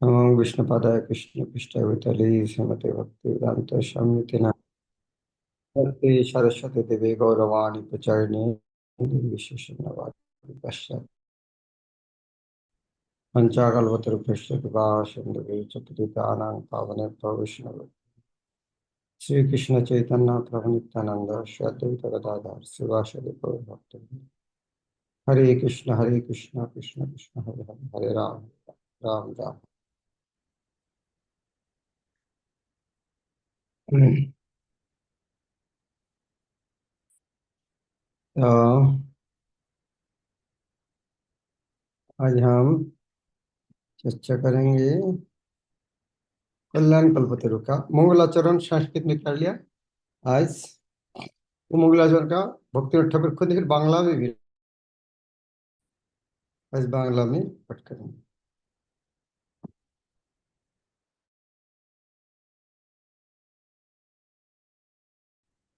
नमो विष्णुपादाय कृष्णपृष्ठाय भूतले श्रीमते भक्तिवेदान्त स्वामिनिति नमस्ते सरस्वती देवे गौरवाणी प्रचारिणे विशेषणवादी पश्चात् पञ्चाकल्पतरुभ्यश्च कृपा सिन्धुभ्यः च पतितानां पावनेभ्यो वैष्णवेभ्यो श्री कृष्ण चैतन्य प्रभु नित्यानंद श्री अद्वैत गदाधर शिवासादि गौर भक्तवृंद। हरे कृष्ण कृष्ण कृष्ण हरे हरे हरे राम राम राम। तो आज हम चर्चा करेंगे कल्याण कल्पतरु का मंगलाचरण संस्कृत में कर लिया। आज वो मंगलाचरण का भक्ति ठाकुर खुद फिर बांग्ला में भी आज बांग्ला में पाठ करेंगे।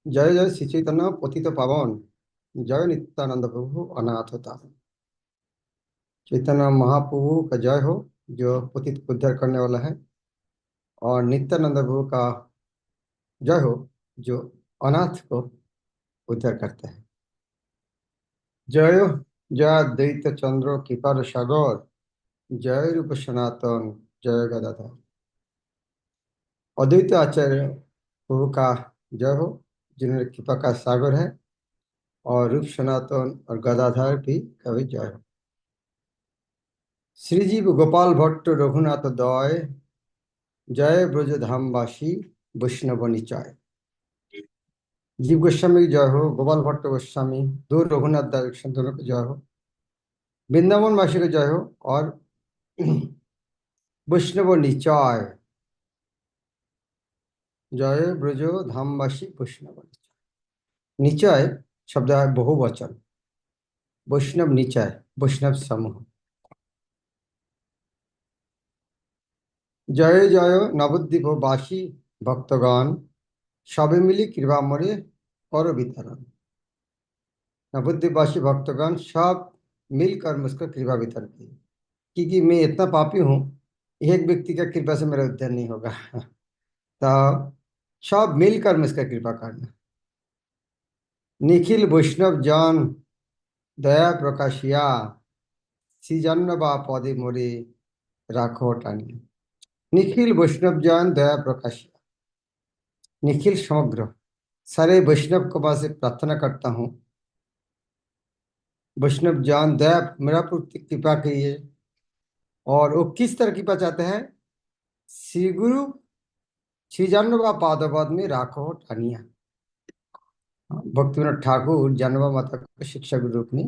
जय जय श्री चैतन्य पतित पावन जय नित्यानंद प्रभु अनाथ तारण। चैतन्य महाप्रभु का जय हो जो पतित को उद्धार करने वाला है, और नित्यानंद प्रभु का जय हो जो अनाथ को उद्धार करता है। जय जय द्वैत चंद्र कृपार सागर जय रूप सनातन जय गदाधर। अद्वैत आचार्य प्रभु का जय हो जिन्होंने कृपा का सागर है, और रूप सनातन और गदाधर की कवि जय हो। श्रीजीव गोपाल भट्ट रघुनाथ दय जय ब्रजधामवासी वैष्णव निचाय। जीव गोस्वामी की जय हो, गोपाल भट्ट गोस्वामी दो रघुनाथ दास संतों की जय हो, वृंदावन वासी की जय हो, और वैष्णव निचाय जय ब्रज धामवासी वैष्णव निचाय। निचाय शब्द है बहुवचन, वैष्णव निचाय वैष्णव समूह। जय जय नवद्वीप बासी भक्तगण सबे मिली कृपा मरे कर वितरण। नवद्वीपवासी भक्तगण सब मिलकर मुझको कृपा वितरण की, क्योंकि मैं इतना पापी हूँ, एक व्यक्ति का कृपा से मेरा उद्धार नहीं होगा। तो सब मिलकर मुझका कृपा करना। निखिल वैष्णव जन दया प्रकाशिया श्रीजन्म बा पदे मोरे राखो टानिया। निखिल वैष्णव जन दया प्रकाशिया, निखिल समग्र सारे वैष्णव को मैं से प्रार्थना करता हूँ, वैष्णव जान दया मेरा प्रति कृपा कीजिए। और वो किस तरह कृपा चाहते हैं? श्री गुरु श्री जानवा पादपद में राखो ठानिया। भक्ति विनोद ठाकुर जानवा माता को शिक्षा गुरु रूप में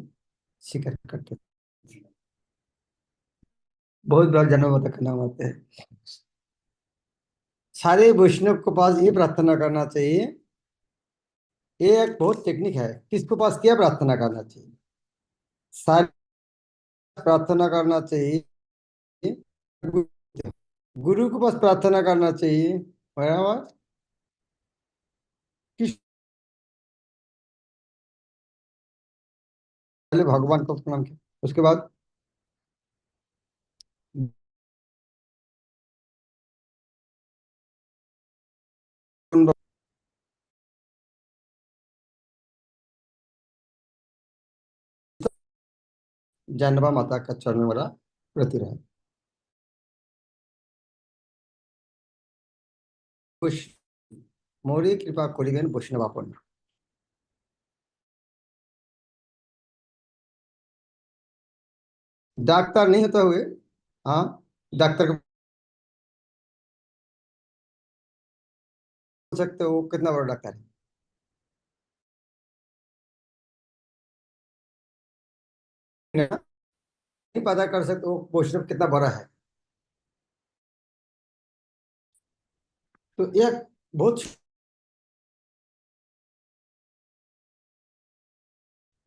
स्वीकार करते थे। बहुत बार जानवा माता का नाम आता है। सारे वैष्णव को पास ये प्रार्थना करना चाहिए, ये एक बहुत टेक्निक है। किसको पास क्या प्रार्थना करना चाहिए? सारे प्रार्थना करना चाहिए गुरु के पास प्रार्थना करना चाहिए, बराबर। किस पहले भगवान को प्रणाम किया, उसके बाद जानवा माता का चरण वाला प्रति रहे। कुछ मोरी कृपा करिबेन वैष्णवापन। डॉक्टर नहीं होता हुए, हाँ, डॉक्टर को पूछ सकते हो वो कितना बड़ा डॉक्टर है, नहीं पता कर सकते वो वैष्णव कितना बड़ा है। तो यह बहुत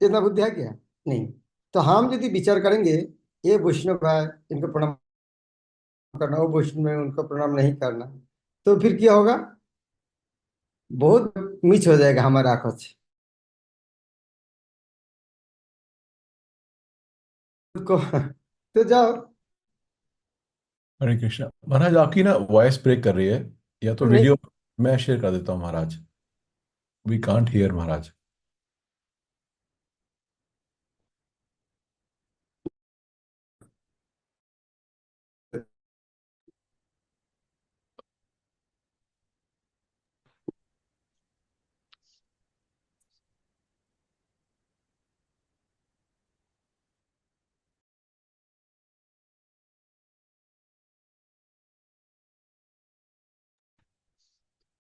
इतना बुद्धि है क्या? नहीं। तो हम यदि विचार करेंगे ये वैष्णव है, इनको प्रणाम करना, वो वैष्णव है उनको प्रणाम नहीं करना, तो फिर क्या होगा? बहुत मिच हो जाएगा हमारा आंखों से। उसको तो जाओ हरे कृष्णा महाराज, आपकी ना वॉइस ब्रेक कर रही है। या तो नहीं, वीडियो मैं शेयर कर देता हूँ Maharaj. We can't hear Maharaj.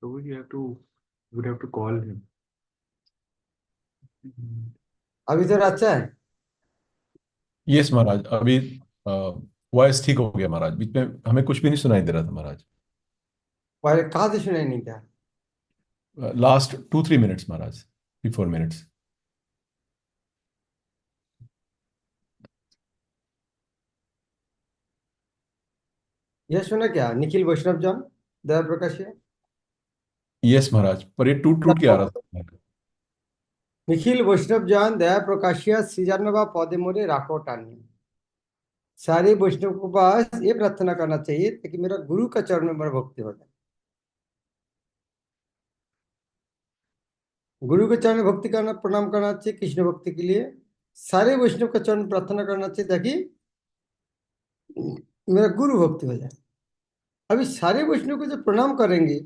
So you would have to call him. अभी तो अच्छा है। यस महाराज, अभी वॉइस ठीक हो गया महाराज। बीच में हमें कुछ भी नहीं सुनाई दे रहा था महाराज। पहले कहाँ से सुनाई नहीं था? लास्ट 2-3 मिनट्स महाराज, 3-4 मिनट्स। यह सुना क्या, निखिल वैष्णव जन, दया प्रकाश ये? यस महाराज, पर ये टूट टूट के आ रहा था। निखिल वैष्णव जन दया प्रकाशिया श्रीजानवा पौधे मोरे राखो टानी। सारे वैष्णव को पास ये प्रार्थना करना चाहिए ताकि मेरा गुरु का चरण में मेरा भक्ति हो जाए। गुरु के चरण में भक्ति करना, प्रणाम करना चाहिए कृष्ण भक्ति के लिए। सारे वैष्णव का चरण में प्रार्थना करना चाहिए ताकि मेरा गुरु भक्ति हो जाए। अभी सारे वैष्णव को जब प्रणाम करेंगे,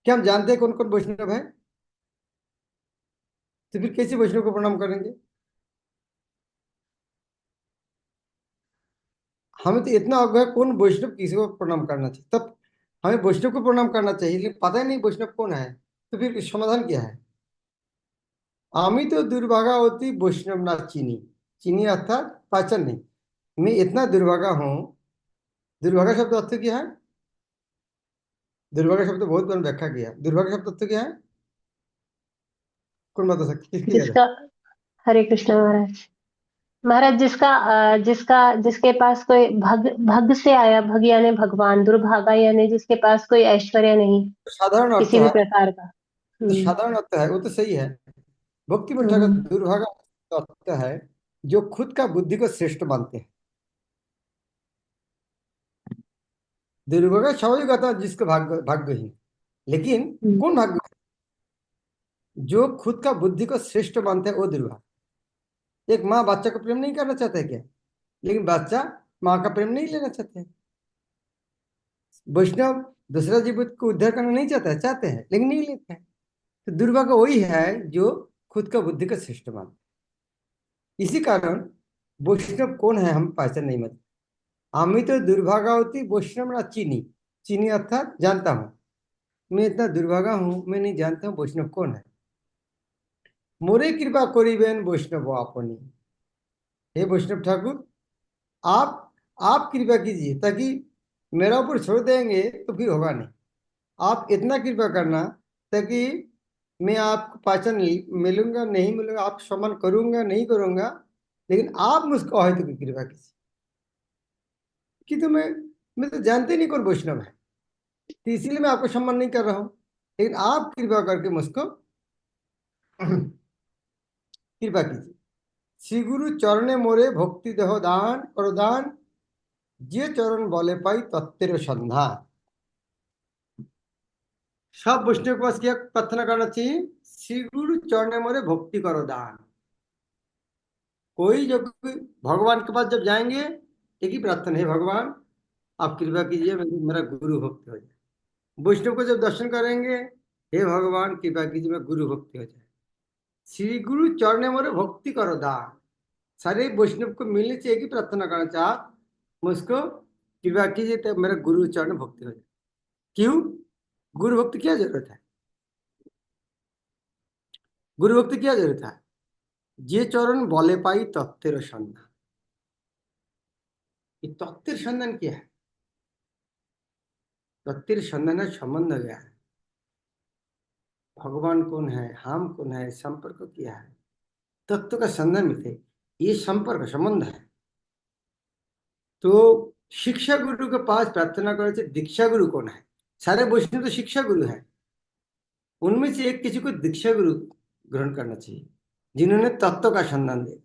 क्या हम जानते हैं कौन कौन वैष्णव है? तो फिर कैसे वैष्णव को प्रणाम करेंगे? हमें तो इतना अवगत है कौन वैष्णव किसी को प्रणाम करना चाहिए, तब हमें वैष्णव को प्रणाम करना चाहिए, लेकिन पता ही नहीं वैष्णव कौन है। तो फिर समाधान क्या है? आमी तो दुर्भागा होती वैष्णव ना चीनी। चीनी अर्थात पाचन नहीं। मैं इतना दुर्भागा हूं। दुर्भागा शब्द अर्थ क्या है? दुर्भागा शब्द बहुत बार व्याख्या किया। दुर्भागा शब्द अर्थ क्या है? कौन बता सकते, किसकी याद है? जिसका हरे कृष्ण महाराज। महाराज जिसका जिसके पास कोई भग से आया, भग यानी भगवान, दुर्भागा यानी जिसके पास कोई ऐश्वर्य नहीं साधारण अर्थ किसी भी है। प्रकार का। तो हम्म। साधारण अर्थ है, वो तो सही है। भक्ति में ठाकुर हम्म। दुर्भागा का अर्थ है जो खुद का बुद्धि को श्रेष्ठ मानते हैं। दुर्भागा स्वाभाविक आता है जिसको भाग्य भाग्यहीन। लेकिन हम्म। कौन भाग्य? जो खुद का बुद्धि को श्रेष्ठ मानते हैं वो दुर्भागा। एक माँ बच्चा को प्रेम नहीं करना चाहता है क्या? लेकिन बच्चा माँ का प्रेम नहीं लेना चाहते हैं। वैष्णव दूसरा जीव को उद्धार करना नहीं चाहता है, चाहते हैं लेकिन नहीं लेते हैं। तो दुर्भाग्य वही है जो खुद का बुद्धि का श्रेष्ठ मानते हैं। इसी कारण वैष्णव कौन है हम पहचान नहीं मानते। आमी तो दुर्भागा होती वैष्णव ना चीनी। चीनी अर्थात जानता हूं। मैं इतना दुर्भागा हूं, मैं नहीं जानता हूं वैष्णव कौन है। मोरे कृपा करिबेन वैष्णव आपनी। हे वैष्णव ठाकुर, आप आप कृपा कीजिए, ताकि मेरा ऊपर छोड़ देंगे तो फिर होगा नहीं। आप इतना कृपा करना ताकि मैं आपको पहचान मिलूंगा नहीं मिलूंगा, आप सम्मान करूंगा नहीं करूंगा, लेकिन आप मुझको है तो कृपा कीजिए। कि तो मैं तो जानते नहीं कौन वैष्णव है, तो इसीलिए मैं आपको सम्मान नहीं कर रहा हूं। लेकिन आप कृपा करके मुझको कृपा कीजिए। श्री गुरु चरणे मोरे भक्ति देह दान करो दान। जे चरण बले पाई तत्तेर संधान। सब वैष्णव के पास क्या प्रार्थना करना चाहिए? श्री गुरु चरणे मोरे भक्ति करो दान। कोई जब भगवान के पास जब जाएंगे, एक ही प्रार्थना है, भगवान आप कृपा कीजिए मेरा गुरु भक्ति हो जाए। वैष्णव को जब दर्शन करेंगे, हे भगवान कृपा कीजिए मैं गुरु भक्ति हो जाए। श्री गुरु चरणे मोरे भक्ति करो दान। सारे वैष्णव को मिलने से एक ही प्रार्थना करना चाह, मुझको कृपा कीजिए तब मेरा गुरु चरण भक्ति हो जाए। क्यों? गुरु भक्ति क्या जरूरत है? गुरु भक्ति क्या जरूरत है? जे चरण बले पाई तत्तेर संधान। ये तत्तेर संधान क्या है? तत्तेर संधान संबंध गया है। भगवान कौन है, हम कौन है, संपर्क क्या है, तत्व का संधान मिलते, ये संपर्क संबंध है। तो शिक्षा गुरु के पास प्रार्थना करे, दीक्षा गुरु कौन है? सारे वैष्णव तो शिक्षा गुरु है। उनमें से एक किसी को दीक्षा गुरु ग्रहण करना चाहिए जिन्होंने तत्व का संधान दिया।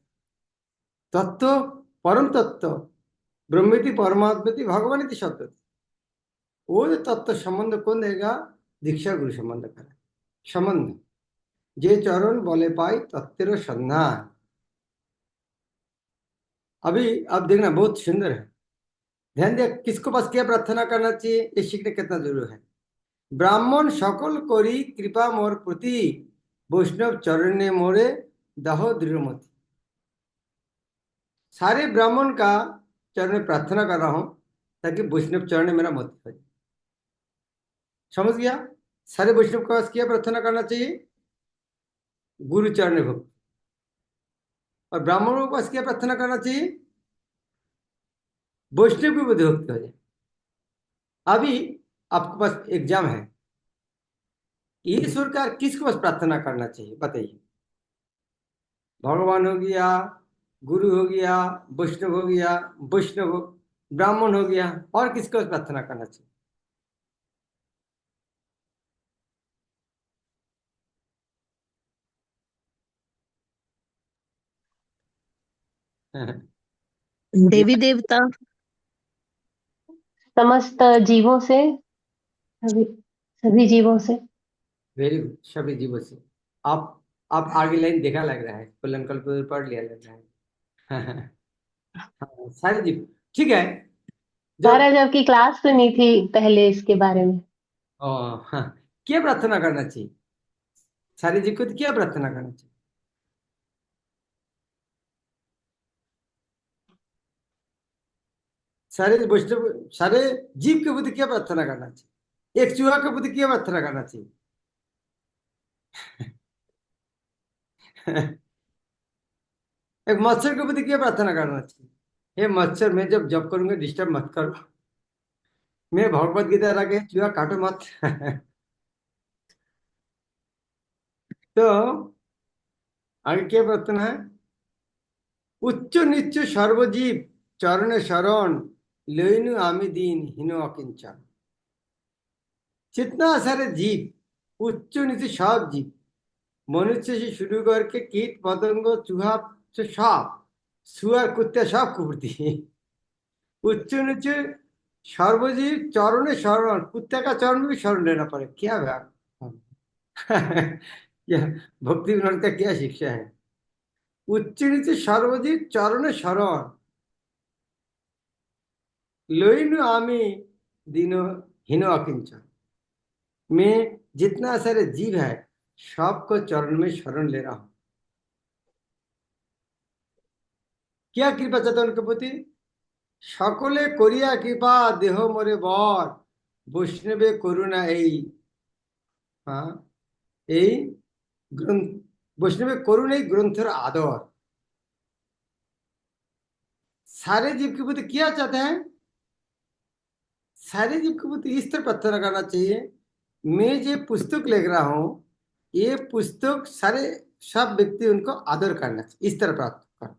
तत्व, परम तत्व ब्रह्मेति परमात्मेति भगवान शब्द, वो जो तत्व संबंध कौन देगा? दीक्षा गुरु संबंध करे संबंध, जे चरण बोले पाई तत्व संधान। अभी आप देखना बहुत सुंदर है, ध्यान दिया किसको पास क्या प्रार्थना करना चाहिए, ये सीखने कितना जरूरी है। ब्राह्मण सकल करी कृपा मोर प्रति, वैष्णव चरण मोरे दहो दृढ़मति। सारे ब्राह्मण का चरण में प्रार्थना कर रहा हूं ताकि वैष्णव चरण में मेरा मत हो जाए। समझ गया? सारे वैष्णव के पास क्या प्रार्थना करना चाहिए? गुरु चरण भक्ति। और ब्राह्मणों के पास क्या प्रार्थना करना चाहिए? वैष्णव की बुद्धि भक्ति हो जाए। अभी आपके पास एग्जाम है, ईश्वर का किसके पास प्रार्थना करना चाहिए बताइए? भगवान हो गया, गुरु हो गया, वैष्णव हो गया, वैष्णव ब्राह्मण हो गया, और किसके पास प्रार्थना करना चाहिए? देवी देवता, समस्त जीवों से, सभी सभी जीवों से। वेरी गुड, सभी जीवों से। आप आगे लाइन देखा लग रहा है, कल पढ़ लिया लग रहा है। हाँ, सारे जीव ठीक है। जब महाराज आपकी क्लास सुनी थी पहले इसके बारे में। हाँ, क्या प्रार्थना करना चाहिए? सारे जीव को तो क्या प्रार्थना करना चाहिए? सारे वैष्णव, सारे जीव के बुद्धि क्या प्रार्थना करना चाहिए? एक चूहा के बुद्धि क्या प्रार्थना करना चाहिए? एक मच्छर के बुद्धि क्या प्रार्थना करना चाहिए? हे मच्छर, मैं जब जब करूंगा डिस्टर्ब मत करो, मैं भगवत गीता लगे चूहा काटो मत। तो आगे क्या प्रार्थना है? उच्च नीच सर्वजीव चरण शरण, लैनु आमी दीन हीनो अकिंचन। जितना सारे जीव, उच्च नीच सब जीव, मनुष्य से शुरू करके कीट पतंग चूहा से साप सुअर कुत्ते सब कुर्ती, उच्च नीचे सर्वजीव चरण शरण, कुत्ते का चरण में भी शरण लेना पड़े, क्या बात। यह भक्ति विनोद का क्या शिक्षा है? उच्च नीचे सर्वजीव चरण शरण, लोइनु आमी दिनो हीनो अकिंचन। मैं जितना सारे जीव है सबको चरण में शरण ले रहा हूं। क्या कृपा चाहता उनके प्रति? सकले करिया कृपा देह मोरे बर, वैष्णवे करुणा এই। हाँ, এই গ্রন্থ, वैष्णवे करुणा এই ग्रंथर आदर। सारे जीव के प्रति क्या चाहते हैं? सारे जीव के प्रति इस तरह प्रार्थना करना चाहिए, मैं जो पुस्तक लिख रहा हूं ये पुस्तक सारे सब व्यक्ति उनको आदर करना चाहिए, इस तरह प्रार्थना कर।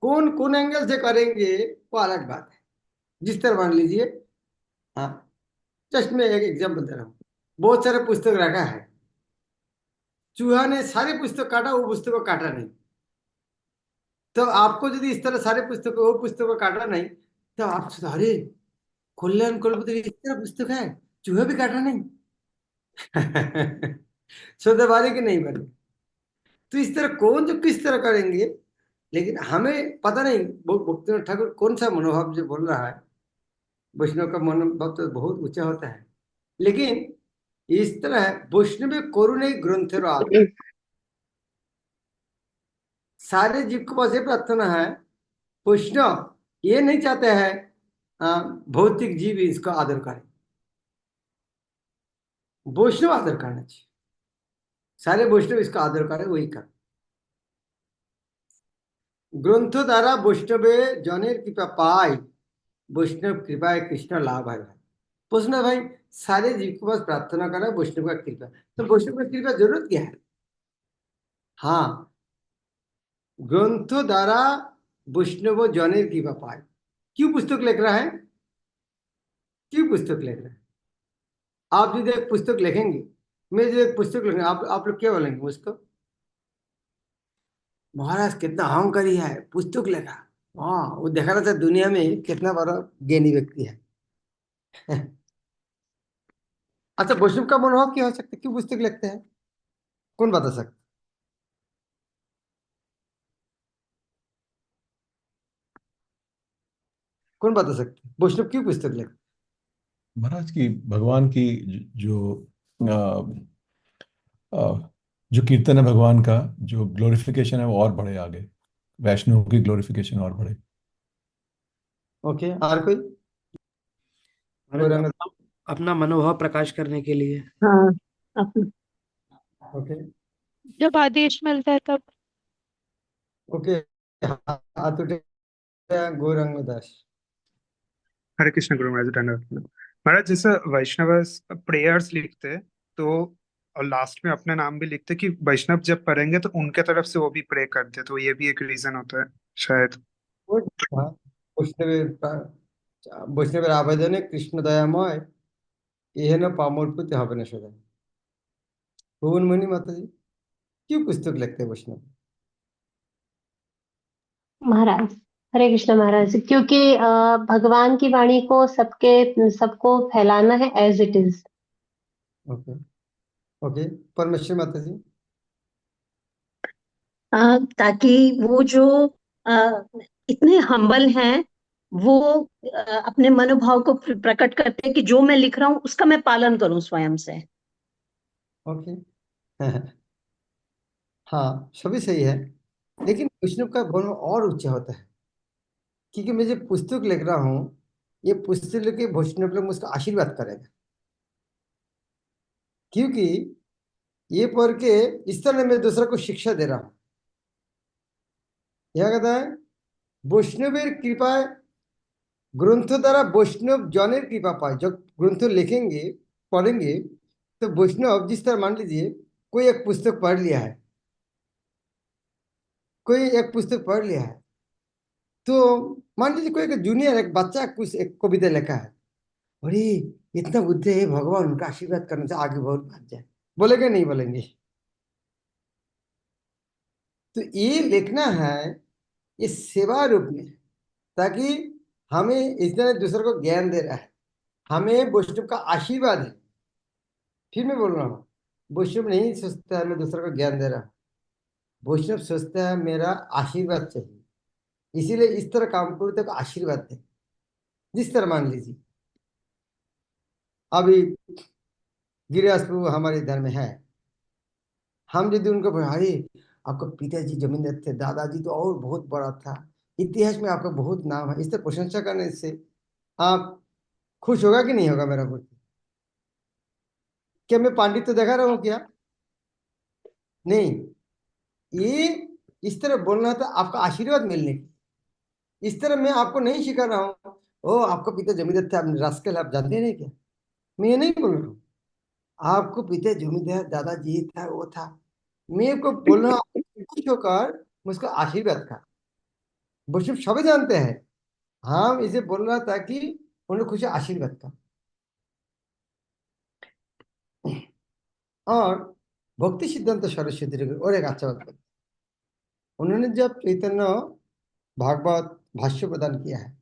कौन कौन एंगल से करेंगे वो अलग बात है। जिस तरह मान लीजिए, हाँ, जस्ट मैं एक एग्जाम्पल दे रहा हूँ। बहुत सारे पुस्तक रखा है, चूहा ने सारे पुस्तक काटा, वो पुस्तक को काटा नहीं। तो आपको यदि इस तरह सारे पुस्तक वो पुस्तक को काटा नहीं, तो आप सोचते, अरे कल्याण कल्पतरु इस तरह पुस्तक है, चूहा भी काटा नहीं। सोचते बारे कि नहीं बने। तो इस तरह कौन जो किस तरह करेंगे, लेकिन हमें पता नहीं भक्तिनाथ ठाकुर कौन सा मनोभाव जो बोल रहा है। वैष्णव का मनोभाव तो बहुत ऊंचा होता है, लेकिन इस तरह है, वैष्णव करुणे ग्रंथेर आदर। सारे जीव के पास ये प्रार्थना है, वैष्णव ये नहीं चाहते हैं भौतिक जीव इसका आदर करें, वैष्णव आदर करना चाहिए। सारे वैष्णव इसका आदर करें, वही कर। ग्रंथ द्वारा वैष्णवे जनेर कृपा पाई, वैष्णव कृपा कृष्ण लाभ है। प्रश्न है भाई, सारे जीव के पास प्रार्थना करा वैष्णव का कृपा, तो वैष्णव का कृपा जरूरत क्या है? हाँ, ग्रंथ द्वारा वैष्णव जनेर कृपा पाए। क्यों पुस्तक लिख रहा है? क्यों पुस्तक लिख रहा है? आप यदि एक पुस्तक लिखेंगे, मैं जो एक पुस्तक लिखूंगा, आप लोग क्या बोलेंगे उसको? महाराज कितना अहंकारी है, पुस्तक लिखा। हाँ, वो देखा रहता है दुनिया में कितना बड़ा ज्ञानी व्यक्ति है। अच्छा, वैष्णव का मनोभाव क्या हो सकता है, क्यों पुस्तक लिखते हैं? कौन बता सकता? कौन बता सकते वैष्णव क्यों पुस्तक लिखते? महाराज की भगवान की जो अ, जो कीर्तन है भगवान का, जो ग्लोरिफिकेशन है वो और बढ़े आगे, वैष्णव की ग्लोरिफिकेशन और बढ़े। ओके, और कोई? महाराज गौरंग। अपना मनोभाव प्रकाश करने के लिए। हाँ अपन ओके। जब आदेश मिलता है तब। ओके, हाथ उठे गौरंग दास। हरे कृष्ण गुरु महाराज धन्यवाद। महाराज जैसे वैष्णव प्रेयर्स लिखते हैं तो और लास्ट में अपना नाम भी लिखते हैं कि वैष्णव जब पढ़ेंगे तो उनके तरफ से वो भी प्रे करते हैं, तो ये भी एक रीजन होता है शायद। हाँ, বৈষ্ণবের বৈষ্ণবের আবেদনে কৃষ্ণ দয়াময় এহেন পামর পুঁতে হবে না সদা। ভুবনমণি মাতাजी क्यों पुस्तक लिखते हैं वैष्णव? महाराज, हरे कृष्ण महाराज, क्योंकि भगवान की वाणी को सबको फैलाना है as it is. Okay. Okay, परमेश्वर माताजी। ताकि वो जो आ, इतने हम्बल हैं, वो अपने मनोभाव को प्रकट करते हैं कि जो मैं लिख रहा हूँ उसका मैं पालन करूं स्वयं से। ओके। हाँ, सभी सही है, लेकिन वैष्णव का भाव और ऊंचा होता है, क्योंकि मैं जो पुस्तक लिख रहा हूँ, ये पुस्तक लिख के वैष्णव लोग मुझको आशीर्वाद करेगा, क्योंकि ये पढ़ के इस तरह मैं दूसरा को शिक्षा दे रहा हूँ। यह कहता है বৈষ্ণবের কৃপায় ग्रंथ द्वारा वैष्णव जনের कृपा पाए। जब ग्रंथ लिखेंगे, पढ़ेंगे, तो वैष्णव जिस तरह मान लीजिए कोई एक पुस्तक पढ़ लिया है, कोई एक पुस्तक पढ़ लिया है, तो मान लीजिए कोई एक जूनियर एक बच्चा कुछ एक कविता लिखा है, अरे इतना बुद्धि है भगवान, उनका आशीर्वाद करने से आगे बहुत बढ़ जाए, बोलेंगे नहीं बोलेंगे? तो ये लिखना है, ये सेवा रूप में, ताकि हमें इस तरह दूसरे को ज्ञान दे रहा है, हमें वैष्णव का आशीर्वाद है। फिर मैं बोल रहा हूँ, वैष्णव नहीं सोचता है मैं दूसरे को ज्ञान दे रहा हूँ, वैष्णव सोचता है मेरा आशीर्वाद चाहिए, इसीलिए इस तरह काम करो तो आशीर्वाद दे। जिस तरह मान लीजिए अभी गिरिराज प्रभु हमारे इधर में है, हम यदि उनको अरे आपका पिताजी जमींदार थे, दादाजी तो और बहुत बड़ा था, इतिहास में आपका बहुत नाम है, इस तरह प्रशंसा करने से आप खुश होगा कि नहीं होगा मेरा प्रति? क्या मैं पांडित्य दिखा रहा हूँ क्या? नहीं, ये इस तरह बोलना था आपका आशीर्वाद मिलने की। इस तरह मैं आपको नहीं सिखा रहा हूँ ओ आपका पिता जमींदार थे, आप रास्कल, आप जानते नहीं क्या? मैं ये नहीं बोल रहा हूँ आपको पिता जमींदार दादाजी था वो था, मैं को बोल रहा हूँ खुश होकर मुझको आशीर्वाद का। वो सभी जानते हैं, हम इसे बोल रहा था कि उन्हें खुश आशीर्वाद का। और भक्ति सिद्धांत सरस्वती जी और एक अच्छा बात बताई। उन्होंने जब चैतन्य भागवत भाष्य प्रदान किया है,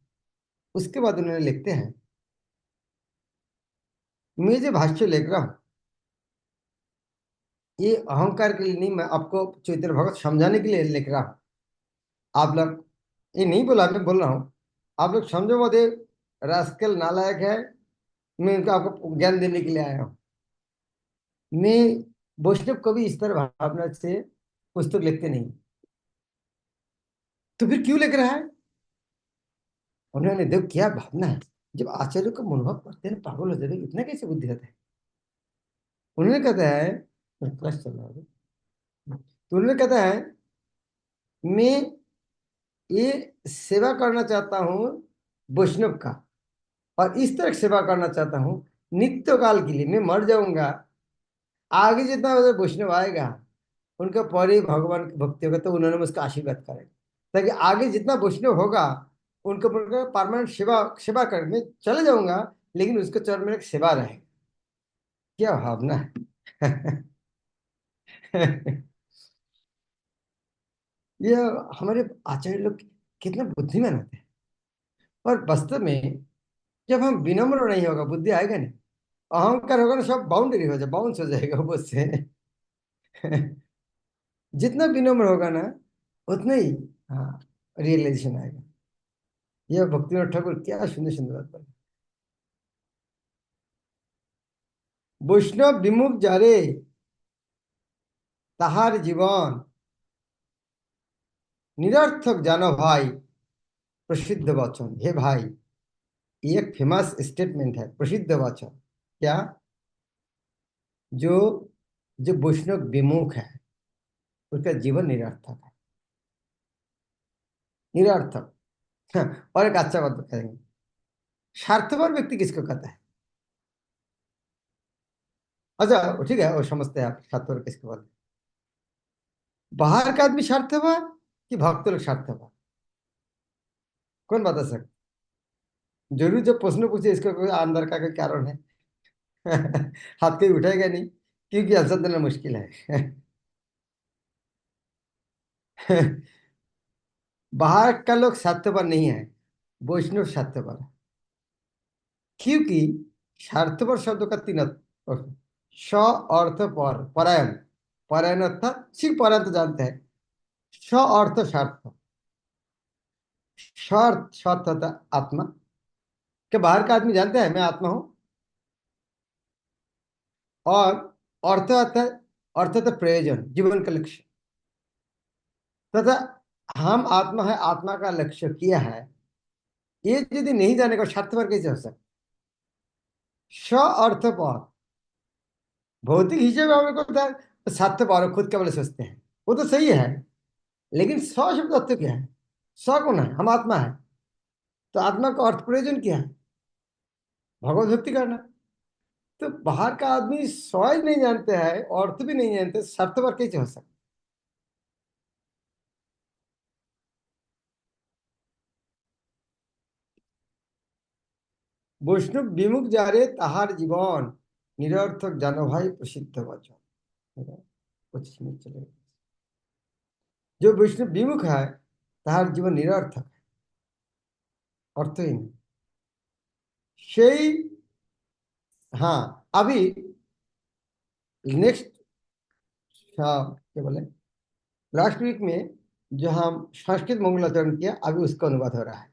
उसके बाद उन्होंने लिखते हैं मैं जो भाष्य लिख रहा हूँ ये अहंकार के लिए नहीं, मैं आपको चैतन्य भगवत समझाने के लिए लिख रहा हूँ। आप लोग ये नहीं बोला, मैं बोल रहा हूँ आप लोग समझो मत, रास्कल नालायक है, मैं उनको आपको ज्ञान देने के लिए आया हूँ। मैं वैष्णव कभी इस तरह भावना से पुस्तक लिखते नहीं, तो फिर क्यों लिख रहा है? उन्होंने देखो क्या भावना है, जब आचार्य का मनोभाव पढ़ते हैं पागल हो जाते, इतना कैसे बुद्धि होता है। उन्होंने कहता है क्लास चल रहा है, तो उन्होंने कहता है मैं ये सेवा करना चाहता हूँ वैष्णव का, और इस तरह सेवा करना चाहता हूँ नित्य काल के लिए, मैं मर जाऊंगा, आगे जितना वैष्णव आएगा उनका पर ही भगवान की भक्ति होगा, तो उन्होंने मुझको आशीर्वाद करेगा, ताकि आगे जितना वैष्णव होगा उनको परमानेंट सेवा सेवा कर, मैं चले जाऊंगा लेकिन उसके चरण में एक सेवा रहेगा। क्या भावना है! ये हमारे आचार्य लोग कितने बुद्धिमान होते हैं। और वास्तव में जब हम विनम्र नहीं होगा, बुद्धि आएगा नहीं, अहंकार होगा ना, सब बाउंड्री हो जाए, बाउंस हो जाएगा वो से। जितना विनम्र होगा ना, उतना ही हाँ रियलाइजेशन आएगा। यह भक्तिनाथ ठाकुर क्या सुंदर सुंदर बात बोले। বৈষ্ণব বিমুখ যারে তাহার জীবন निरर्थक जानो भाई प्रसिद्ध वचन। हे भाई, ये एक फेमस स्टेटमेंट है, प्रसिद्ध वचन। क्या? जो जो वैष्णव विमुख है उसका जीवन निरर्थक है, निरर्थक। और एक अच्छा बात कहेंगे, स्वार्थपर व्यक्ति किसको कहता है? अच्छा ठीक है, वो समझते हैं आप स्वार्थपर किसको बोलते हैं। बाहर का आदमी स्वार्थपर कि भक्त लोग स्वार्थपर? कौन बता सकता? जरूर जब प्रश्न पूछे इसका कोई अंदर का कोई कारण है। हाथ कोई उठाएगा नहीं, क्योंकि आंसर देना मुश्किल है। बाहर का लोग स्वार्थपर नहीं है, वैष्णव स्वार्थपर है। क्योंकि स्वार्थपर शब्द का तीन अर्थ, स अर्थ पर, परायण। परायण अर्थात सिर्फ परायण तो जानते हैं, स अर्थ स्वार्थ। स्वार्थ स्वार्थ होता आत्मा के। बाहर का आदमी जानते हैं मैं आत्मा हूं, और अर्थ अर्थ तो प्रयोजन, जीवन का लक्ष्य। तथा हम आत्मा है, आत्मा का लक्ष्य किया है, ये यदि नहीं जाने का स्वार्थपर कैसे हो सकता? स अर्थ पर, भौतिक हिसाब में हमें को स्वार्थपर खुद केवल सोचते हैं, वो तो सही है, लेकिन स शब्द अर्थ क्या है? स कौन है? हम आत्मा है, तो आत्मा का अर्थ प्रयोजन क्या है? भगवत भक्ति करना। तो बाहर का आदमी स्वयं नहीं जानते हैं, अर्थ भी नहीं जानते, स्वार्थपर कैसे हो सकता? বৈষ্ণব বিমুখ যারে তাহার জীবন निरर्थक जानो भाई प्रसिद्ध वचन। 25 मिनट चले गए। जो वैष्णव विमुख है ताहार जीवन निरर्थक है, अर्थहीन। সেই हाँ अभी नेक्स्ट क्या बोले, लास्ट वीक में जो हम संस्कृत मंगलाचरण किया, अभी उसका अनुवाद हो रहा है।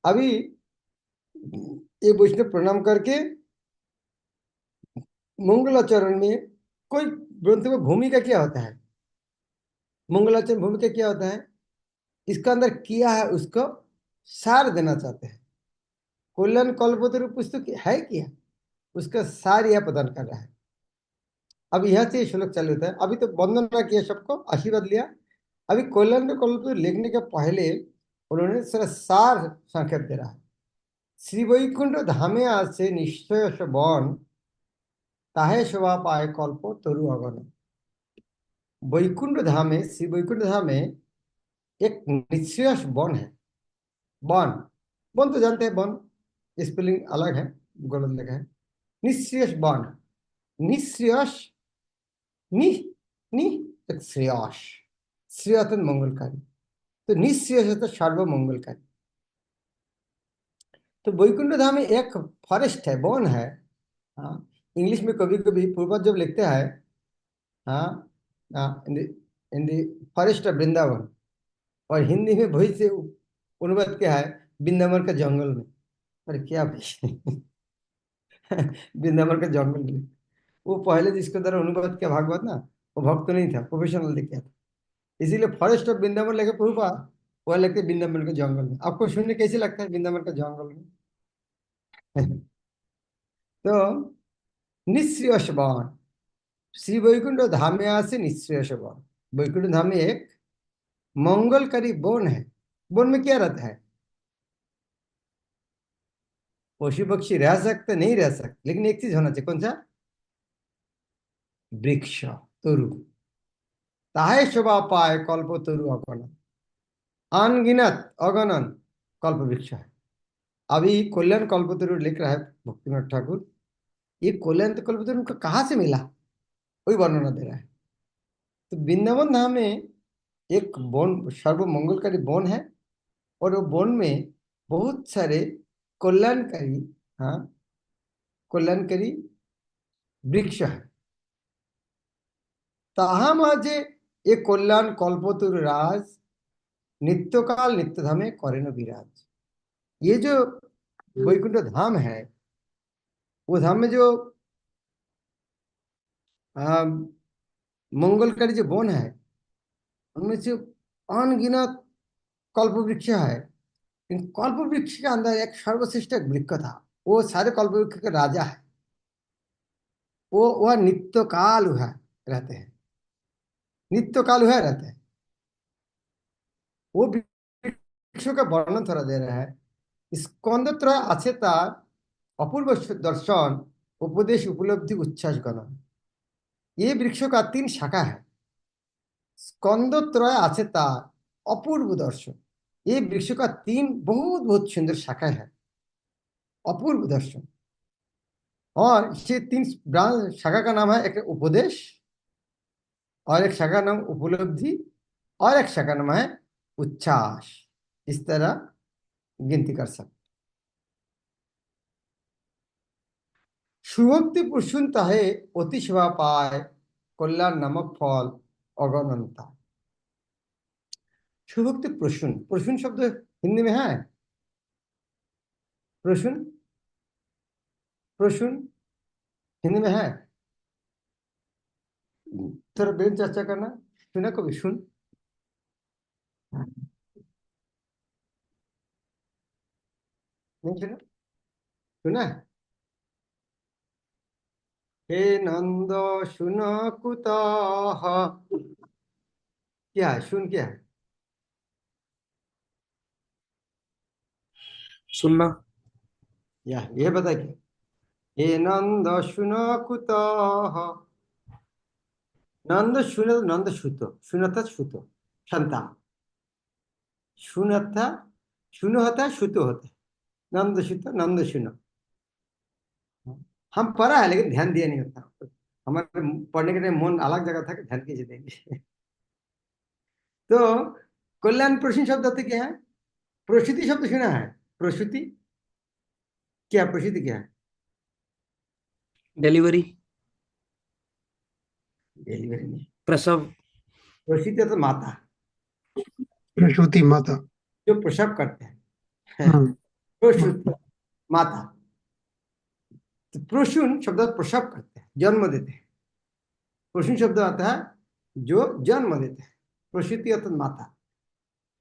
अभी ये वैष्णव प्रणाम करके मंगलाचरण में कोई ग्रंथ में भूमिका क्या होता है, मंगलाचरण भूमिका क्या होता है, इसका अंदर किया है उसको सार देना चाहते हैं। कल्याण कल्पतरु पुस्तक है क्या, उसका सार यह प्रदान कर रहा है। अब यह से श्लोक चालू होता है। अभी तो वंदना किया, सबको आशीर्वाद लिया। अभी कल्याण कल्पतरु लिखने के पहले उन्होंने सार संकेत दे रहा है। श्री वैकुंठ धामे आसे निश्चय बन ताहे शोभा पाए कल्प तरु अगन। वैकुंठ धामे, श्री वैकुंठ धामे एक निश्चय वन है। वन, वन तो जानते हैं, वन स्पेलिंग अलग है, गलत लिखा है। निश्चय वन, निश्चयस नि नि श्रेयस, श्रेयस मंगलकारी, तो निश्चय तो सर्व मंगलकारी। तो वैकुंठ धाम में एक फॉरेस्ट है, वन है। हाँ, इंग्लिश में कभी कभी पूर्वज जब लिखते हैं, हाँ, in the forest of Vrindavan, और हिंदी में वही से अनुवाद क्या है, वृंदावन के जंगल में। अरे क्या भाई, वृंदावन के जंगल में। वो पहले जिसके द्वारा अनुवाद किया भागवत ना, वो भक्त नहीं था, प्रोफेशनल लिख किया था, इसीलिए फॉरेस्ट ऑफ वृंदावन लेके प्रभुपा वह लगते वृंदावन के जंगल में। आपको सुनने कैसे लगता है वृंदावन के जंगल में? तो निश्रेयस वन, श्री वैकुंठ धाम में से निश्रेयस वन। वैकुंठ धाम में एक मंगलकारी वन है। वन में क्या रहता है? पशु पक्षी रह सकते नहीं रह सकते, लेकिन एक चीज होना चाहिए, कौन सा? वृक्ष, तरु। ताहे शोभा पाए कल्प तरु अगणन, अनगिनत अगणन कल्प वृक्ष है। अभी कल्याण कल्पतरु लिख रहा है भक्तिनाथ ठाकुर। ये कल्याण कल्पतरु उनको कहाँ से मिला, वही वर्णना दे रहा है। तो वृंदावन धाम में एक वन सर्वमंगलकारी वन है, और वो वन में बहुत सारे कल्याणकारी, हाँ, कल्याणकारी वृक्ष है। ताहा माझे ये कल्याण कल्पतरु राज, नित्यकाल नित्यधामे करेन विराज। ये जो वैकुंठ धाम है, वो धाम में जो मंगलकारी जो वन है, उनमें से अनगिनत कल्प वृक्ष है। इन कल्प वृक्ष के अंदर एक सर्वश्रेष्ठ एक वृक्ष था, वो सारे कल्प वृक्ष के राजा है। वो वह नित्य काल हुआ रहते हैं, नित्य काल हुआ रहते हैं। वो वृक्षों का वर्णन थोड़ा दे रहा है। स्कंदत्रय আছে তার अपूर्व दर्शन, उपदेश उपलब्धि उच्छ्वास गण। ये वृक्षों का 3 शाखा है। स्कंदत्रय আছে তার अपूर्व दर्शन, ये वृक्षों का 3 बहुत बहुत सुंदर शाखा है, अपूर्व दर्शन। और ये 3 शाखा का नाम है, एक उपदेश, और एक शाखा नाम उपलब्धि, और एक शाखा नाम है उच्छ्वास। इस तरह गिनती कर सकते। सुभक्ति प्रसूनता है अति सेवा पाए, कल्याण नामक फल अगणनता। सुभक्ति प्रसून, प्रसून शब्द हिंदी में है प्रसून, प्रसून हिंदी में है। थोड़ा बेन चर्चा करना, सुना कभी सुन? नहीं सुना? सुना है? हे नंद सुन कुतः, क्या है सुन? क्या है? सुनना। या ये बता क्या? हे नंद सुन कुतः, नंद सुन, नंद सुतो, सुनता सुतो, संतान। सुनता सुनो होता है, सुतो होता है, नंद सुतो, नंद सुनो। हम पढ़ा है लेकिन ध्यान दिया नहीं होता। हमारे पढ़ने के टाइम मन अलग जगह था कि ध्यान कैसे देंगे। तो कल्याण प्रसून शब्द अर्थ क्या है? प्रसूति शब्द सुना है? प्रसूति क्या? प्रसूति क्या है? डिलीवरी, डिलीवरी नहीं, प्रसव, प्रसूति तो माता, प्रसूति माता। जो प्रसव करते हैं, हाँ, प्रसूति माता। तो प्रसून शब्द प्रसव करते हैं, जन्म देते हैं। प्रसून शब्द आता है जो जन्म देते हैं, प्रसूति अर्थात माता।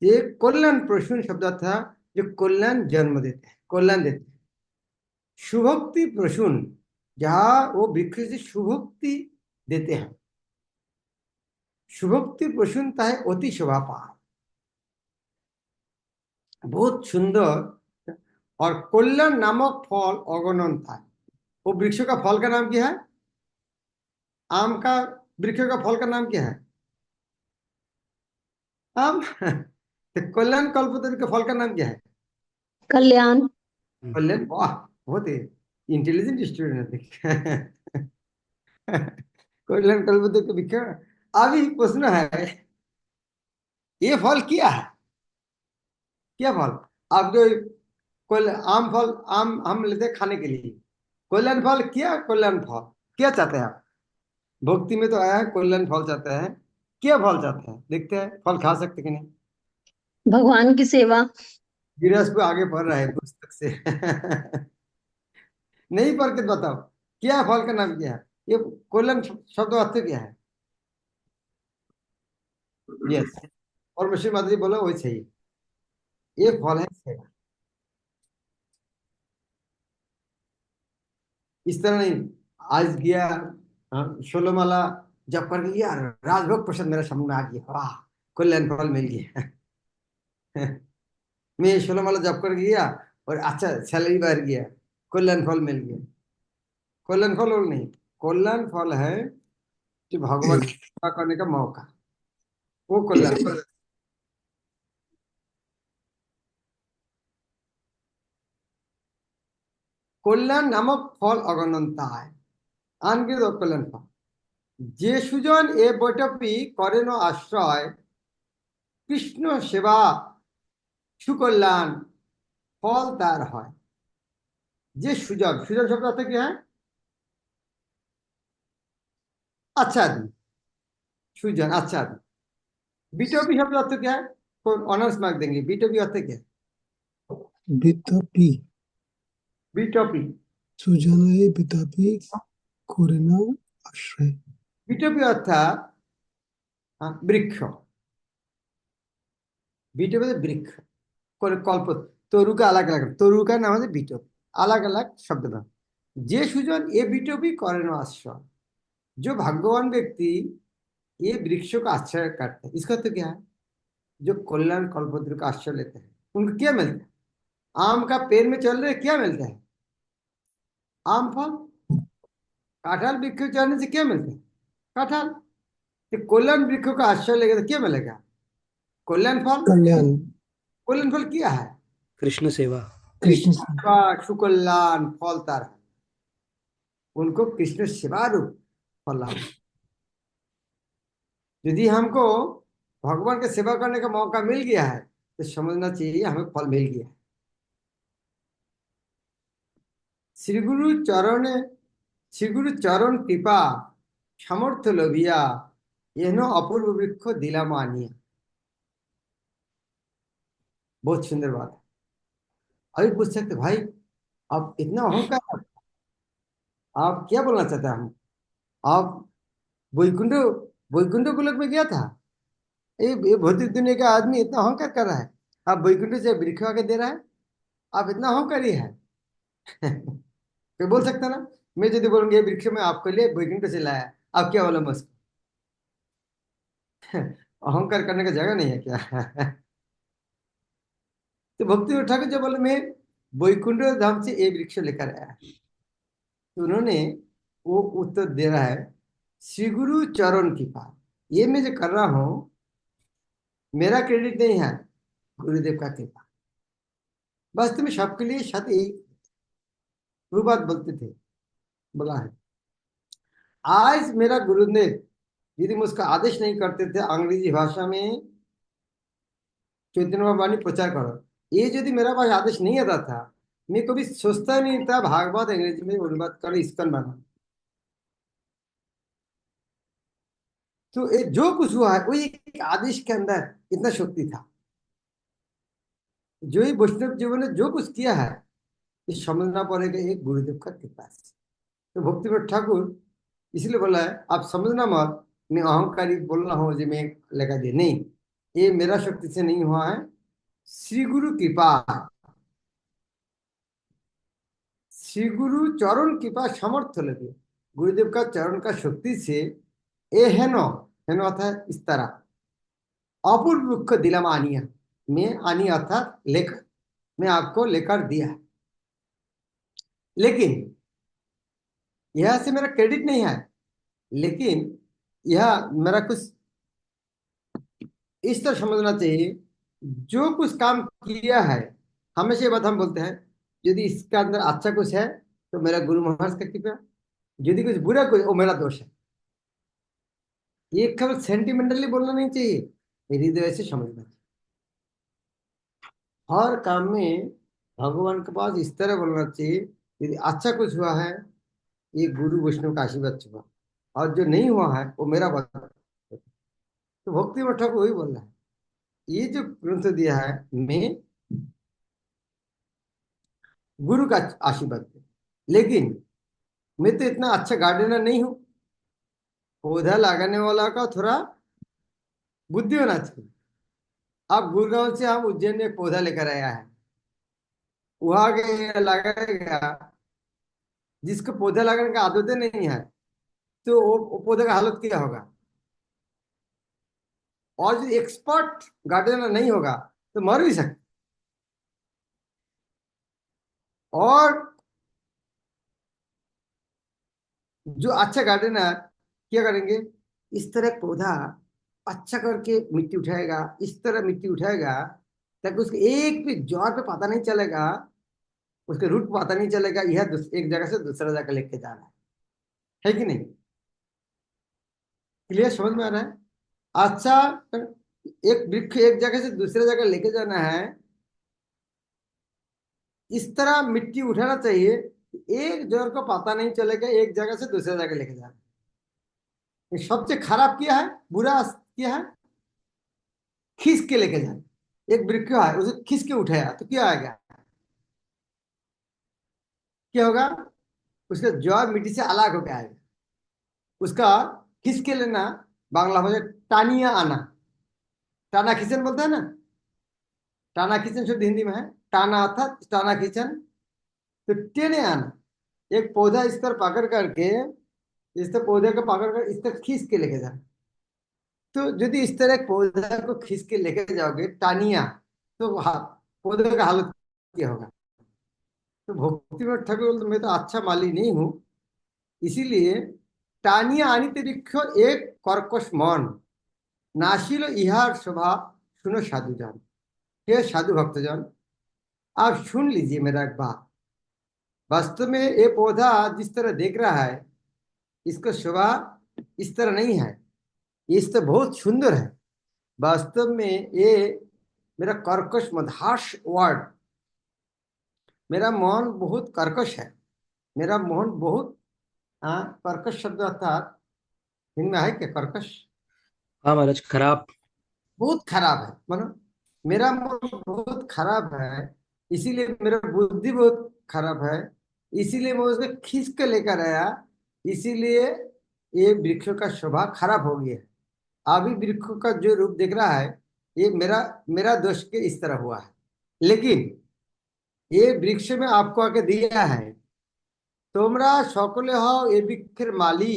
ये कल्याण प्रसून शब्द था जो कल्याण जन्म देते हैं, कल्याण देते हैं। शुभक्ति प्रसून, जहां वो वृक्ष से शुभक्ति देते हैं। शुभक्ति प्रसूनता है अति शोभा पार, बहुत सुंदर। और कल्याण नामक फल अगणनता है। वो वृक्ष का फल का नाम क्या है? आम का वृक्ष का फल का नाम क्या है? आम। तो कल्याण कल्पतरु के फल का नाम क्या है? कल्याण। कल्याण। वाह, बहुत ही इंटेलिजेंट स्टूडेंट है। कल्याण कल्पतरु के वृक्ष। अभी प्रश्न है, ये फल क्या है? क्या फल? आप जो आम फल, आम हम लेते हैं खाने के लिए। कल्याण फल क्या? कल्याण फल क्या चाहते हैं आप? भक्ति में तो आया है कल्याण फल चाहते हैं। क्या फल चाहते हैं? देखते हैं फल खा सकते कि नहीं। भगवान की सेवा। गिरस पे आगे पढ़ रहा है पुस्तक से। नहीं पढ़ के बताओ क्या फल का नाम क्या है? ये कल्याण शब्द अर्थ क्या है? यस, और मशीन माता जी बोला वही सही। ये फल है सेवा। इस तरह नहीं आज गया 16 माला जब कर गया, राजभोग प्रसाद मेरे सामने में आ गया, वाह कल्याण फल मिल गया। मैं 16 माला जब कर गया और अच्छा सैलरी बढ़ गया, कल्याण फल मिल गया। कल्याण फल और नहीं, कल्याण फल है कि भगवान की सेवा करने का मौका, वो कल्याण फल। कल्याण नामक फल अगणनता है, अनगिनत कल्याण फल। যে সুজন এ বৈঠপি করেন আশ্রয়, কৃষ্ণ সেবা সুকল্যাণ ফল তার হয়। যে সুজন, সুজন শব্দ অর্থ কি হয়? अच्छा आदमी, सुजन अच्छा आदमी। बीटोपी शब्द अर्थ क्या है? कोई ऑनर्स मार्क देंगे। बीटोपी अर्थ क्या है? বিতাপী बीटोपी, সুজনায় বিতাপী করে নাও আশ্রয়। बीटोपी अर्थात वृक्ष। बीटोपी तो वृक्ष, कल्प, तरु का अलग अलग, तरु का नाम है बीटोपी, अलग अलग शब्द नाम। जे सुजन ये बीटोपी करें आश्रय, जो भाग्यवान व्यक्ति ये वृक्षों का आश्रय करते हैं, इसका तो क्या है? जो कल्याण कल्पद्रु का आश्रय लेते हैं उनको क्या मिलता है? आम का पेड़ में चल रहे क्या मिलता है? आम फल। कटहल वृक्ष चढ़ने से क्या मिलता है? कटहल। तो कल्याण वृक्ष का आश्रय लेगा तो क्या मिलेगा? कल्याण फल। कल्याण कल्याण फल क्या है? कृष्ण सेवा। कृष्ण का सुकल्याण फल तार है। उनको कृष्ण सेवा रूप फल लाभ। यदि हमको भगवान की सेवा करने का मौका मिल गया है तो समझना चाहिए हमें फल मिल गया है। श्री गुरु चरण कृपा सामर्थ्य लोभिया यह अपूर्व वृक्ष दिला मानिया। बहुत सुंदर बात है। अभी पूछ सकते भाई आप इतना अहंकार, आप क्या बोलना चाहते हैं? हम आप वैकुंठ वैकुंठ गोलोक में गया था? ये भौतिक दुनिया का आदमी इतना अहंकार कर रहा है, आप वैकुंठ से वृक्ष आके दे रहा है, आप इतना अहंकारी है। कोई बोल सकता ना? मैं यदि बोलूंगा ये वृक्ष में आपके लिए वैकुंठ से लाया, आप क्या बोला मस्क? अहंकार करने का जगह नहीं है क्या? तो भक्ति ठाकुर जब बोले मैं वैकुंठ धाम से ये वृक्ष लेकर आया, तो उन्होंने वो उत्तर दे रहा है श्री गुरु चरण की पार। ये मैं जो कर रहा हूं मेरा क्रेडिट नहीं है, गुरुदेव का कृपा। वास्तव में सबके लिए साथ एक वो बात बोलते थे, बोला है आज मेरा गुरुदेव यदि मुझका आदेश नहीं करते थे अंग्रेजी भाषा में चैतन्य वाणी प्रचार करो, ये यदि मेरा पास आदेश नहीं आता था मैं कभी सोचता नहीं था भागवत अंग्रेजी में अनुवाद कर इस्कन बना। तो ये जो कुछ हुआ है वो एक आदेश के अंदर इतना शक्ति था। जो ही वैष्णव जीवन ने जो कुछ किया है ये समझना पड़ेगा एक गुरुदेव का कृपा से। तो भक्तिवेद ठाकुर इसलिए बोला है आप समझना मत मैं अहंकारी बोल रहा हूँ जो मैं लगा दे, नहीं, ये मेरा शक्ति से नहीं हुआ है, श्री गुरु कृपा, श्री गुरु चरण कृपा सामर्थ्य लगे, गुरुदेव का चरण का शक्ति से ये हेनो हेनो अर्थात इस तरह अपूर्व वृक्ष दिलाम आनिया, मैं आनी अर्थात लेकर, मैं आपको लेकर दिया। लेकिन यह से मेरा क्रेडिट नहीं है, लेकिन यह मेरा कुछ इस तरह समझना चाहिए जो कुछ काम किया है हमेशा ये बात हम बोलते हैं यदि इसके अंदर अच्छा कुछ है तो मेरा गुरु महाराज का कृपा, यदि कुछ बुरा कुछ वो मेरा दोष है। ये केवल सेंटिमेंटली बोलना नहीं चाहिए, हृदय से समझना चाहिए। हर काम में भगवान के पास इस तरह बोलना चाहिए यदि अच्छा कुछ हुआ है ये गुरु वैष्णव का आशीर्वाद हुआ, और जो नहीं हुआ है वो मेरा बात। तो भक्ति मठा को वही बोल रहा है ये जो ग्रंथ दिया है मैं गुरु का आशीर्वाद, लेकिन मैं तो इतना अच्छा गार्डनर नहीं हूं। पौधा लगाने वाला का थोड़ा बुद्धि होना चाहिए। आप गुड़गांव से हम उज्जैन में पौधा लेकर आया है, वहां के लगाएगा, जिसको पौधा लगाने का आदत नहीं है तो वो पौधे का हालत क्या होगा? और जो एक्सपर्ट गार्डनर नहीं होगा तो मर भी सकता। और जो अच्छा गार्डनर क्या करेंगे, इस तरह पौधा अच्छा करके मिट्टी उठाएगा, इस तरह मिट्टी उठाएगा ताकि उसके एक भी जड़ पे पता नहीं चलेगा, उसके रूट पता नहीं चलेगा यह एक जगह से दूसरा जगह लेके जा रहा है कि नहीं? क्लियर समझ में आ रहा है? अच्छा एक वृक्ष एक जगह से दूसरे जगह लेके जाना है, इस तरह मिट्टी उठाना चाहिए, एक जोर को पता नहीं चलेगा एक जगह से दूसरे जगह लेके जाना। ये सबसे खराब किया है, बुरा किया है, खींच के लेके जाए। एक वृक्ष है, उसे खींच के उठाया तो क्या आएगा, क्या होगा, उसका जड़ मिट्टी से अलग होकर आएगा। उसका खींच के लेना बांग्ला भाषा टानिया आना, टाना खींचन बोलते हैं ना, टाना खींचन शुद्ध हिंदी में है, टाना अर्थात टाना खींचन। तो टेने आना, एक पौधा इस तरह पकड़ करके, इस तरह पौधे को पकड़ कर इस तरह खींच के लेके जाना। तो यदि इस तरह एक पौधा को खींच के लेके जाओगे टानिया, तो पौधे का हालत क्या होगा। तो भक्ति में ठाकुर बोलते मैं तो अच्छा माली नहीं हूं, इसीलिए टानिया आनिते वृक्ष एक कर्कश मन, नाशिल इहार शोभा सुनो साधुजन। हे साधु भक्तजन, आप सुन लीजिए मेरा एक बात। वास्तव में ये पौधा जिस तरह देख रहा है, इसका शोभा इस तरह नहीं है, इस तो बहुत सुंदर है। वास्तव में ये मेरा कर्कश मत, हार्श वर्ड, मेरा मन बहुत कर्कश है, मेरा मन बहुत, कर्कश शब्द अर्थात हिंदी में है क्या कर्कश, हाँ महाराज, खराब। बहुत खराब है, मानो मेरा मन बहुत खराब है, इसीलिए मेरा बुद्धि बहुत खराब है, इसीलिए मैं उसको खींच के लेकर आया, इसीलिए ये वृक्ष का शोभा खराब हो गया। अभी वृक्ष का जो रूप दिख रहा है, ये मेरा मेरा दोष के इस तरह हुआ है। लेकिन ये वृक्ष में आपको आके दिया है, তোমরা সকলে হও এ বৃক্ষের মালি,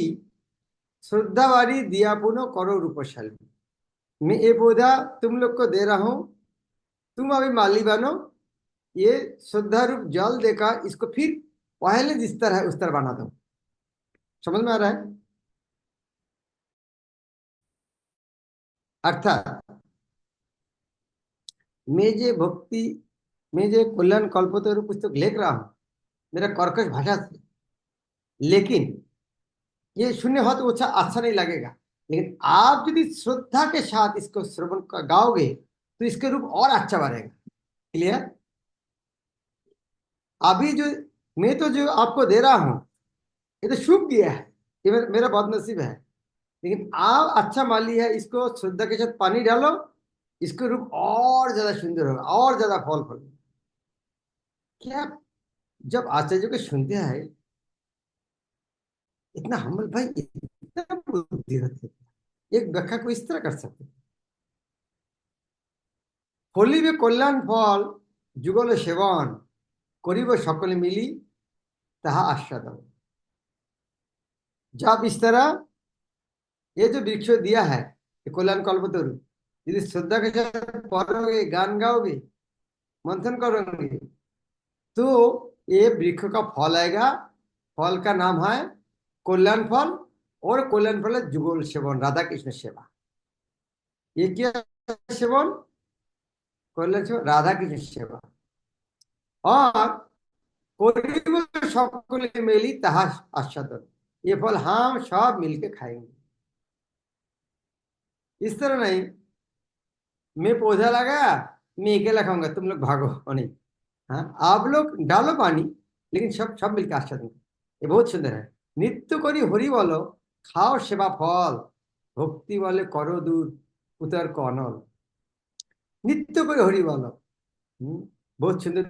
श्रद्धावारी दिया पुनो करो रूपशाली। मैं ये पौधा तुम लोग को दे रहा हूं, तुम अभी माली बनो, ये श्रद्धा रूप जल देकर इसको फिर पहले जिस तरह है उस तरह बना दो। समझ में आ रहा है। अर्थात मैं जे भक्ति, मैं जे कल्याण कल्पतरु पुस्तक लिख रहा हूं मेरा कर्कश भाषा से, लेकिन ये शून्य हो तो अच्छा अच्छा नहीं लगेगा, लेकिन आप यदि श्रद्धा के साथ इसको श्रवण का गाओगे तो इसके रूप और अच्छा बढ़ेगा। क्लियर। अभी जो मैं तो जो आपको दे रहा हूं ये तो सूख गया है, ये मेरा बदनसीब है, लेकिन आप अच्छा माली है, इसको श्रद्धा के साथ पानी डालो, इसका रूप और ज्यादा सुंदर होगा, और ज्यादा फल फल। क्या जब आचार्य को सुनते हैं, इतना हम्बल भाई, इतना बुद्धि रखते, एक व्याख्या को इस तरह कर सकते। फलिबे कल्याण फल जुगल सेवन, करिब सकले मिली ताहा आस्वादन। जब इस तरह ये जो वृक्ष दिया है, ये कल्याण कल्पतरु, यदि श्रद्धा के साथ पढ़ोगे, गान गाओगे, मंथन करोगे, तो ये वृक्ष का फल आएगा। फल का नाम है कल्याण फल, और कल्याण फल है जुगल सेवन, राधा कृष्ण सेवा। ये क्या सेवन, कल्याण सेवन, राधा कृष्ण सेवा। और करिब सकले मिली ताहा आस्वादन, ये फल हम सब मिलके खाएंगे। इस तरह नहीं मैं पौधा लगाया, मैं अकेला खाऊंगा, तुम लोग भागो नहीं। हाँ, आप लोग डालो पानी, लेकिन सब सब मिलकर आस्वादन। ये बहुत सुंदर है। नित्य करी हरि बोलो, खाओ सेवा फल, भक्ति बोले करो दूर उतर को अनल। नित्य करी हरि बोलो, बहुत सुंदर।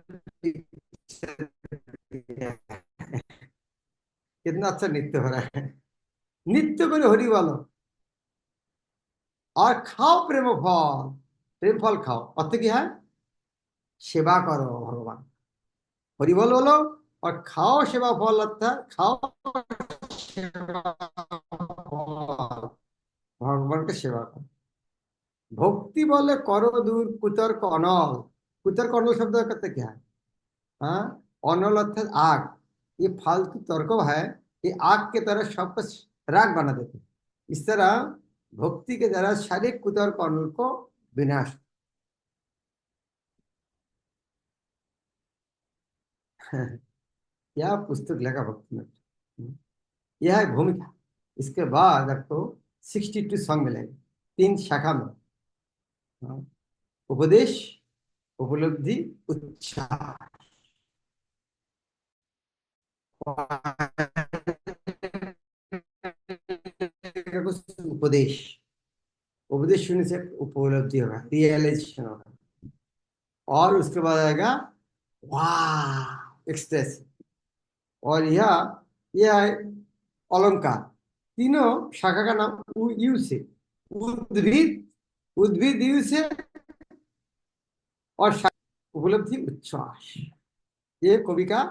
कितना अच्छा नित्य हो रहा है। नित्य करी हरि बोलो और खाओ प्रेम फल, प्रेम फल खाओ, अर्थ क्या है, सेवा करो भगवान, हरि बोल बोलो और खाओ सेवा फल, अर्थात खाओ सेवा फल, भगवान की सेवा करो। भक्ति बोले करो दूर कुतर्क अनल। कुतर्क अनल शब्द कहते क्या है, हाँ, अनल अर्थात आग। ये फालतू तर्क है, ये आग के तरह सबको राग बना देते। इस तरह भक्ति के द्वारा सारे कुतर्क अनल को विनाश। क्या पुस्तक लगा भक्ति में, यह है भूमिका। इसके बाद आपको 62 सॉन्ग मिलेंगे 3 शाखा में। हाँ, उपदेश, उपलब्धि, उत्साह। कुछ उपदेश, उपदेश सुनने से उपलब्धि होगा, रियलाइजेशन होगा, और उसके बाद आएगा वाह एक्सप्रेस, और यह है अलंकार। तीनों शाखा का नाम यू से, उद्भिद, उद्भिद यू से, और उपलब्धि उच्छ्वास। ये कवि का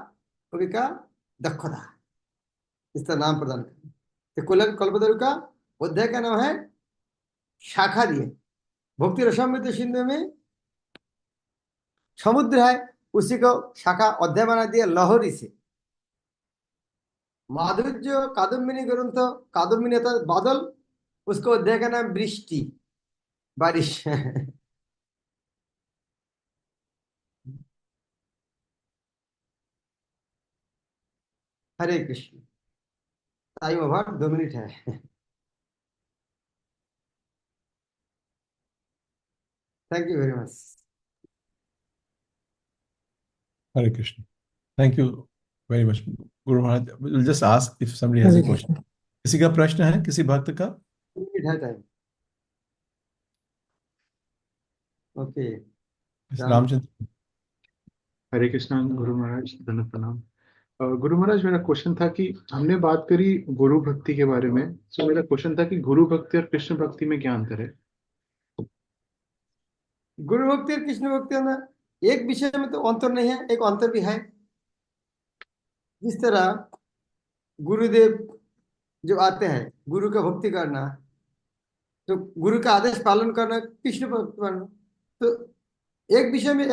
दक्षता, इसका नाम प्रदान करें। तो कल्पतरु का अध्याय का नाम है शाखा दिए। भक्ति रसामृत सिंधु में समुद्र है, उसी को शाखा अध्याय बना दिया लहरी से। माधुर्य कादम्बिनी ग्रंथ, कादम्बिनी अर्थात बादल, उसको अध्याय का नाम वृष्टि, बारिश। Hare Krishna. Time over, 2 minute है। Thank you very much. Hare Krishna. Thank you very much guru Maharaj. Will just ask if somebody has Hare a question. Krishna. किसी का प्रश्न है, किसी भक्त का? 2 मिनट है टाइम। ओके, रामचंद्र। हरे कृष्णा गुरु महाराज, धन्यवाद प्रणाम। गुरु महाराज, मेरा क्वेश्चन था कि हमने बात करी गुरु भक्ति के बारे में, तो मेरा क्वेश्चन था कि गुरु भक्ति और कृष्ण भक्ति में क्या अंतर है? गुरु भक्ति और कृष्ण भक्ति में एक विषय में तो अंतर नहीं है, एक अंतर भी है। जिस तरह गुरुदेव जो आते हैं, गुरु का भक्ति करना, तो गुरु का आदेश पालन करना, कृष्ण भक्ति करना, तो एक विषय में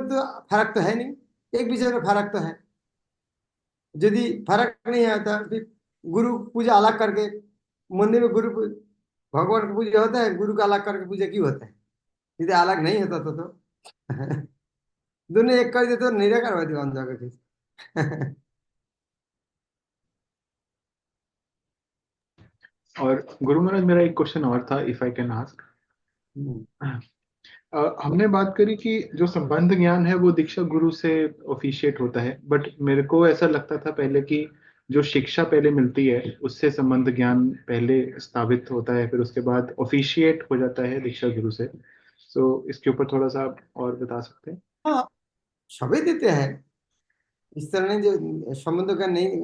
तो फर्क तो है नहीं, एक विषय में फर्क तो है। यदि फर्क नहीं आता, फिर गुरु पूजा अलग करके मंदिर में भगवान की पूजा होता है, गुरु का अलग करके पूजा क्यों होता है? यदि अलग नहीं होता तो दोनों एक कर देते तो निराकारवादी बन जाएगा फिर। और गुरु महाराज, मेरा एक क्वेश्चन और था, इफ आई कैन आस्क। हमने बात करी कि जो संबंध ज्ञान है वो दीक्षा गुरु से ऑफिशिएट होता है, बट मेरे को ऐसा लगता था पहले कि जो शिक्षा पहले मिलती है उससे संबंध ज्ञान पहले स्थापित होता है, फिर उसके बाद ऑफिशिएट हो जाता है दीक्षा गुरु से। तो इसके ऊपर थोड़ा सा आप और बता सकते हैं? हाँ, सभी देते हैं इस तरह नहीं, जो संबंध का नहीं,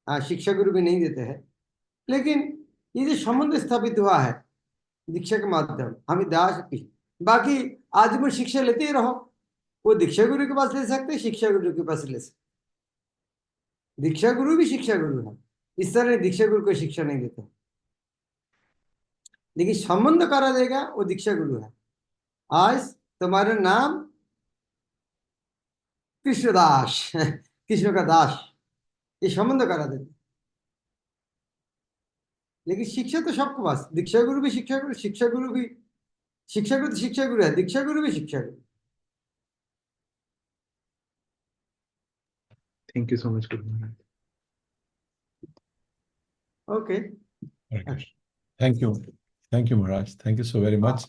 हाँ, शिक्षा गुरु भी नहीं देते हैं, लेकिन ये जो संबंध स्थापित हुआ है दीक्षा के माध्यम, हम दास की, बाकी आजीवन शिक्षा लेते ही रहो। वो दीक्षा गुरु के पास ले सकते, शिक्षा गुरु के पास ले सकते। दीक्षा गुरु भी शिक्षा गुरु है, इस तरह दीक्षा गुरु को शिक्षा नहीं देते, लेकिन संबंध करा देगा वो दीक्षा गुरु है। आज तुम्हारा नाम कृष्णदास, कृष्ण का दास, ये संबंध करा देते। लेकिन शिक्षा तो सबको पास, दीक्षा गुरु भी शिक्षा गुरु, शिक्षा गुरु भी शिक्षा गुरु, शिक्षा गुरु है, दीक्षा गुरु भी शिक्षा गुरु। Thank you so much guru Maharaj. Okay, Thank you Maharaj, thank you so very much.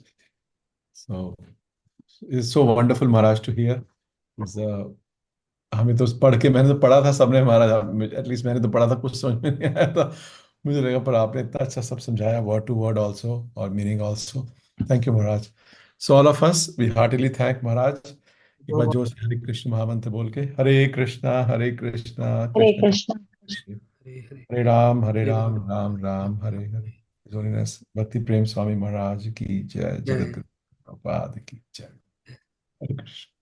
So it's so wonderful Maharaj to hear. हमें तो पढ़ के, मैंने तो पढ़ा था सबने महाराज, एटलीस्ट मैंने तो पढ़ा था, कुछ समझ में नहीं आया था मुझे लगा, पर आपने इतना अच्छा सब समझाया, वर्ड टू वर्ड ऑल्सो और meaning also. Thank you Maharaj. So all of us we heartily thank Maharaj. एक बार जोर से हरे कृष्ण महामंत्र बोल के, हरे कृष्णा कृष्ण हरे कृष्ण कृष्ण। हरे राम राम राम हरे हरे। होलिनेस भक्ति प्रेम स्वामी महाराज की जय, जगत गुरु प्रभुपाद की जय। हरे कृष्ण।